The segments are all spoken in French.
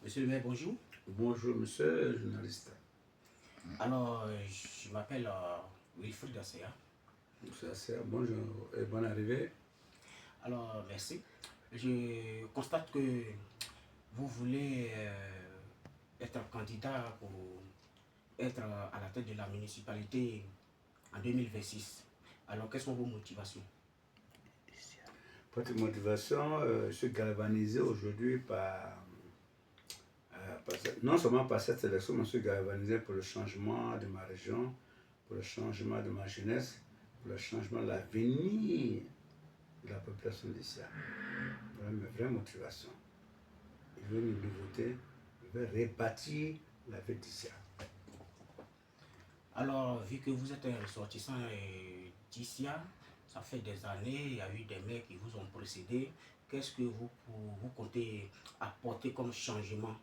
Monsieur le maire, bonjour. Bonjour, monsieur le journaliste. Alors, je m'appelle Wilfried Assea. Monsieur Assea, bonjour et bonne arrivée. Alors, merci. Je constate que vous voulez être candidat pour être à la tête de la municipalité en 2026. Alors, quelles sont vos motivations? Votre motivation, je suis galvanisé aujourd'hui non seulement par cette élection, mais je suis galvanisé pour le changement de ma région, pour le changement de ma jeunesse, pour le changement de l'avenir de la population d'ici. Voilà mes vraies motivations. Je veux une nouveauté, je veux rebâtir la vie d'ici. Alors, vu que vous êtes un ressortissant d'ICIA, ça fait des années, il y a eu des maires qui vous ont précédé. Qu'est-ce que vous comptez apporter comme changement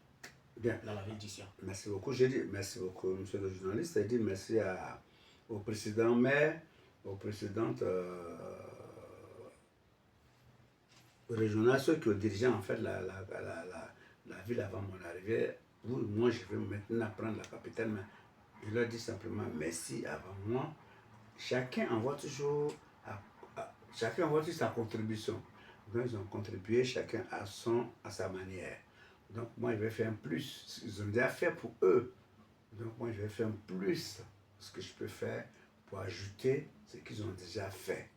Bien. dans la ville d'ICIA? Merci beaucoup. J'ai dit merci beaucoup, monsieur le journaliste. J'ai dit merci au président maire, aux présidentes régionales, ceux qui ont dirigé en fait la ville avant mon arrivée. Moi, je vais maintenant prendre la capitale, mais je leur dis simplement merci avant moi. Chacun envoie toujours sa contribution. Donc, ils ont contribué chacun à sa manière. Donc, moi, je vais faire un plus. Ce qu'ils ont déjà fait pour eux. Donc, moi, je vais faire un plus ce que je peux faire pour ajouter ce qu'ils ont déjà fait.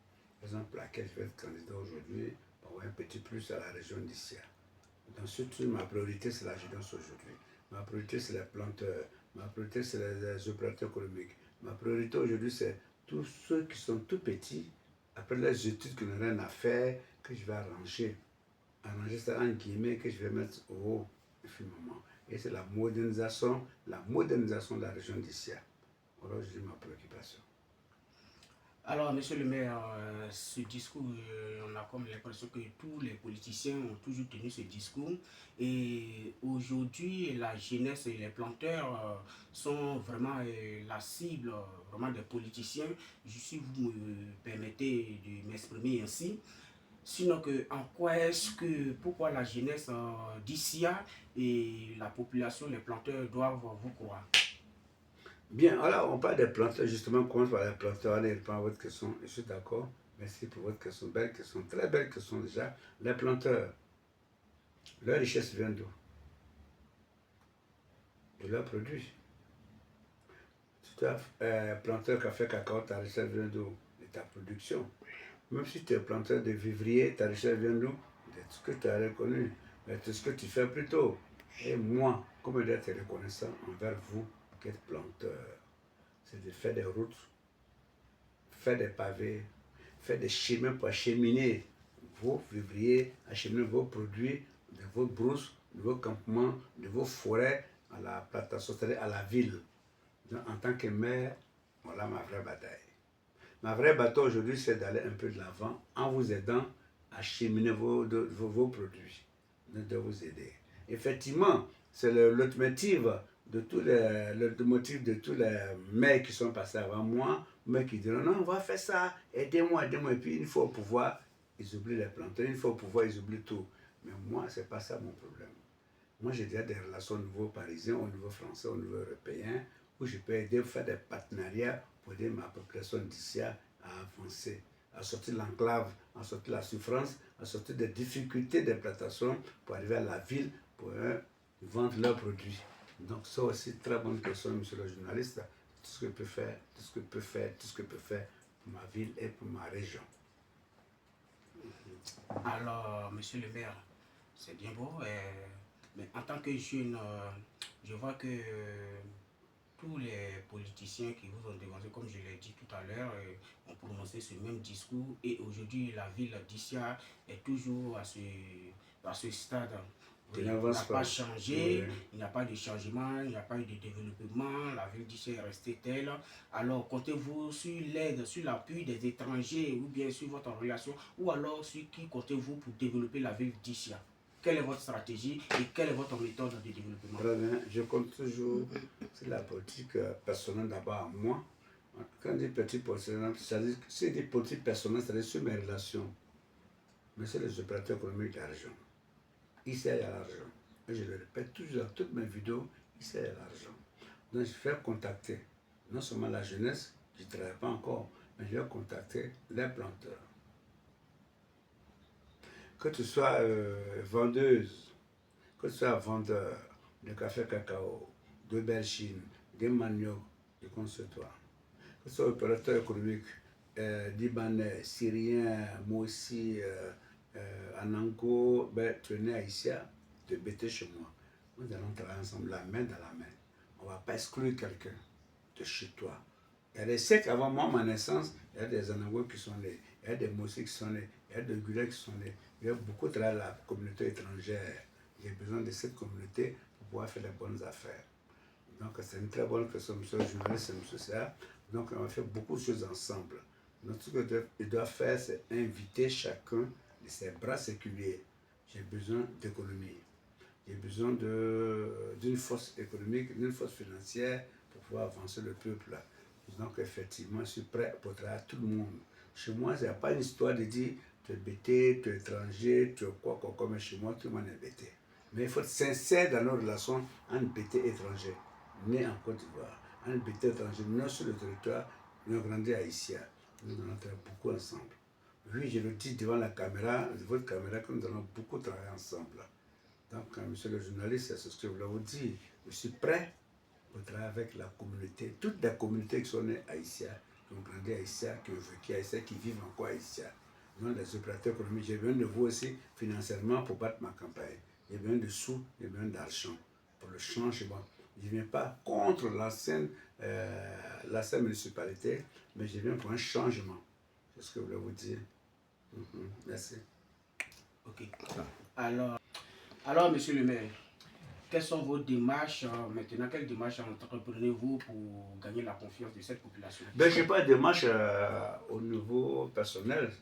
Raison pour laquelle je vais être candidat aujourd'hui pour avoir un petit plus à la région d'ici. Donc, surtout, ma priorité, c'est la jeunesse aujourd'hui. Ma priorité, c'est les planteurs. Ma priorité, c'est les opérateurs économiques. Ma priorité aujourd'hui, c'est tous ceux qui sont tout petits, après les études qui n'ont rien à faire, que je vais arranger. Arranger ça en guillemets, que je vais mettre au haut du moment. Et c'est la modernisation de la région d'ici. Voilà, je dis ma préoccupation. Alors, monsieur le maire, ce discours, on a comme l'impression que tous les politiciens ont toujours tenu ce discours. Et aujourd'hui, la jeunesse et les planteurs sont vraiment la cible vraiment des politiciens. Si vous me permettez de m'exprimer ainsi. Sinon, pourquoi la jeunesse d'ICIA et la population, les planteurs doivent vous croire? Bien, alors on parle des planteurs, justement, on commence par les planteurs. Allez, répondre à votre question, je suis d'accord. Merci pour votre question, belle question, très belle question déjà. Les planteurs, leur richesse vient d'où? De leurs produits. Si tu es planteur café cacao, ta richesse vient d'où? De ta production. Même si tu es planteur de vivrier, ta richesse vient d'où? De tout ce que tu as reconnu, de tout ce que tu fais plus tôt. Et moi, comme je dois être reconnaissant envers vous qui êtes planteurs, c'est de faire des routes, faire des pavés, faire des chemins pour acheminer vos vivriers, acheminer vos produits de vos brousses, de vos campements, de vos forêts à la plantation, c'est-à-dire à la ville. Donc, en tant que maire, voilà ma vraie bataille. Ma vraie bataille aujourd'hui, c'est d'aller un peu de l'avant en vous aidant à acheminer vos produits, de vous aider. Effectivement, c'est le leitmotiv de tous les maires qui sont passés avant moi, mais qui diront non, on va faire ça, aidez-moi, aidez-moi. Et puis une fois au pouvoir, ils oublient les planteurs, une fois au pouvoir, ils oublient tout. Mais moi, c'est pas ça mon problème. Moi, j'ai déjà des relations au niveau parisien, au niveau français, au niveau européen, où je peux aider, faire des partenariats pour aider ma population d'ici à avancer, à sortir de l'enclave, à sortir de la souffrance, à sortir des difficultés d'implantation pour arriver à la ville pour vendre leurs produits. Donc, ça aussi, très bonne question, monsieur le journaliste. Tout ce que je peux faire, tout ce que je peux faire, tout ce que je peux faire pour ma ville et pour ma région. Alors, monsieur le maire, c'est bien beau, mais en tant que jeune, je vois que tous les politiciens qui vous ont devancé, comme je l'ai dit tout à l'heure, ont prononcé ce même discours. Et aujourd'hui, la ville d'Issia est toujours à ce stade. Oui, il n'a pas changé, oui. Il n'y a pas de changement, il n'y a pas eu de développement, la ville d'Issia est restée telle. Alors, comptez-vous sur l'aide, sur l'appui des étrangers ou bien sur votre relation, ou alors sur qui comptez-vous pour développer la ville d'Issia? Quelle est votre stratégie et quelle est votre méthode de développement? Très bien, je compte toujours sur la politique personnelle d'abord à moi. Quand je dis politique personnelle, c'est-à-dire que c'est des politiques personnelles, c'est-à-dire sur mes relations. Mais c'est les opérateurs économiques de la région. Ici, il y a l'argent. Et je le répète toujours dans toutes mes vidéos, ici il y a l'argent. Donc je vais contacter non seulement la jeunesse, je ne travaille pas encore, mais je vais contacter les planteurs. Que tu sois vendeuse, que tu sois vendeur de café cacao, d'aubergine, de manioc, je compte sur toi. Que tu sois opérateur économique, libanais, syrien, moi aussi, Anango, ben, tu es né ici, tu es bêté chez moi. Nous allons travailler ensemble, la main dans la main. On ne va pas exclure quelqu'un de chez toi. Il y a des siècles avant moi, ma naissance, il y a des Anangos qui sont nés, il y a des Mossis qui sont nés, il y a des Gulais qui sont nés. Il y a beaucoup travaillé la communauté étrangère. J'ai besoin de cette communauté pour pouvoir faire les bonnes affaires. Donc c'est une très bonne question, monsieur le journaliste et monsieur Serra. Donc on va faire beaucoup de choses ensemble. Donc ce qu'il doit faire, c'est inviter chacun de ses bras séculiers. J'ai besoin d'économie. J'ai besoin d'une force économique, d'une force financière pour pouvoir avancer le peuple. Donc effectivement, je suis prêt pour travailler à tout le monde. Chez moi, il n'y a pas une histoire de dire tu es bêté, tu es étranger, tu es quoi, mais chez moi, tout le monde est bêté. Mais il faut être sincère dans nos relations entre bêté et étranger, né en Côte d'Ivoire, entre bêté étranger, né sur le territoire, nous avons grandi haïtien. Nous allons travailler beaucoup ensemble. Oui, je le dis devant la caméra, votre caméra, que nous allons beaucoup travailler ensemble. Donc, monsieur le journaliste, c'est ce que je voulais vous dire. Je suis prêt pour travailler avec la communauté, toutes les communautés qui sont nées haïtiennes, qui ont grandi haïtiens, qui ont vécu haïtiens, qui vivent encore haïtiens. Donc, les opérateurs économiques, j'ai besoin de vous aussi financièrement pour battre ma campagne. J'ai besoin de sous, j'ai besoin d'argent pour le changement. Je ne viens pas contre l'ancienne municipalité, mais je viens pour un changement. C'est ce que je voulais vous dire. Merci. Ok. Alors, monsieur le maire, quelles sont vos démarches maintenant? Quelles démarches entreprenez-vous pour gagner la confiance de cette population? Ben, je n'ai pas de démarche au niveau personnel.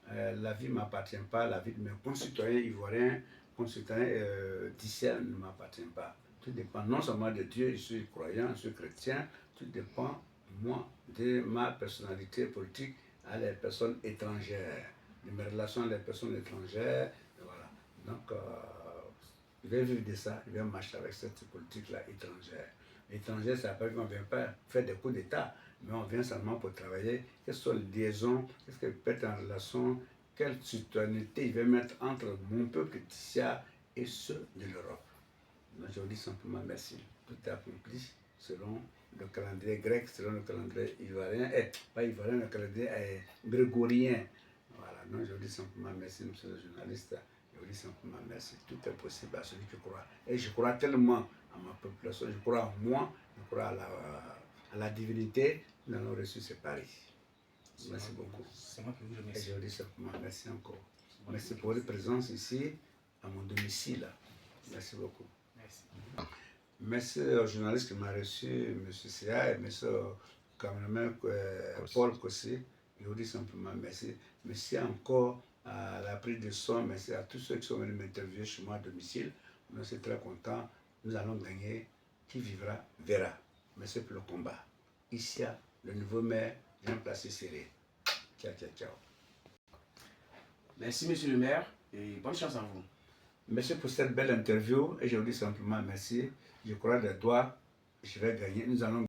La vie ne m'appartient pas, la vie de mes concitoyens ivoiriens, concitoyens d'ici ne m'appartient pas. Tout dépend non seulement de Dieu, je suis croyant, je suis chrétien, tout dépend, moi, de ma personnalité politique à les personnes étrangères, de mes relations avec les personnes étrangères. Voilà. Donc, je vais vivre de ça, je vais marcher avec cette politique-là étrangère. Étrangère, ça ne veut pas dire qu'on ne vient pas faire des coups d'État, mais on vient seulement pour travailler. Quelles sont les liaisons, qu'est-ce qu'elle peut être en relation, quelle citoyenneté il va mettre entre mon peuple d'Issia et ceux de l'Europe. Donc je vous dis simplement merci. Tout est accompli selon le calendrier grec, selon le calendrier ivoirien, pas ivoirien, le calendrier grégorien. Voilà, donc je vous dis simplement merci, monsieur le journaliste. Je vous dis simplement merci. Tout est possible à celui qui croit. Et je crois tellement à ma population, je crois en moi, je crois à la divinité. Nous allons réussir ce pari. Merci beaucoup. C'est moi qui vous remercie. Et je vous dis simplement merci encore. Merci pour votre présence ici, à mon domicile. Merci beaucoup. Merci. Merci au journaliste qui m'a reçu, M. Sia, et merci au cameraman Paul Kossi. Je vous dis simplement merci. Merci encore à la prise de son, merci à tous ceux qui sont venus m'interviewer chez moi à domicile. Je suis très content. Nous allons gagner. Qui vivra, verra. Merci pour le combat. Ici, le nouveau maire vient placer serré. Ciao, ciao, ciao. Merci, monsieur le maire, et bonne chance à vous. Merci pour cette belle interview et je vous dis simplement merci. Je crois des doigts, je vais gagner. Nous allons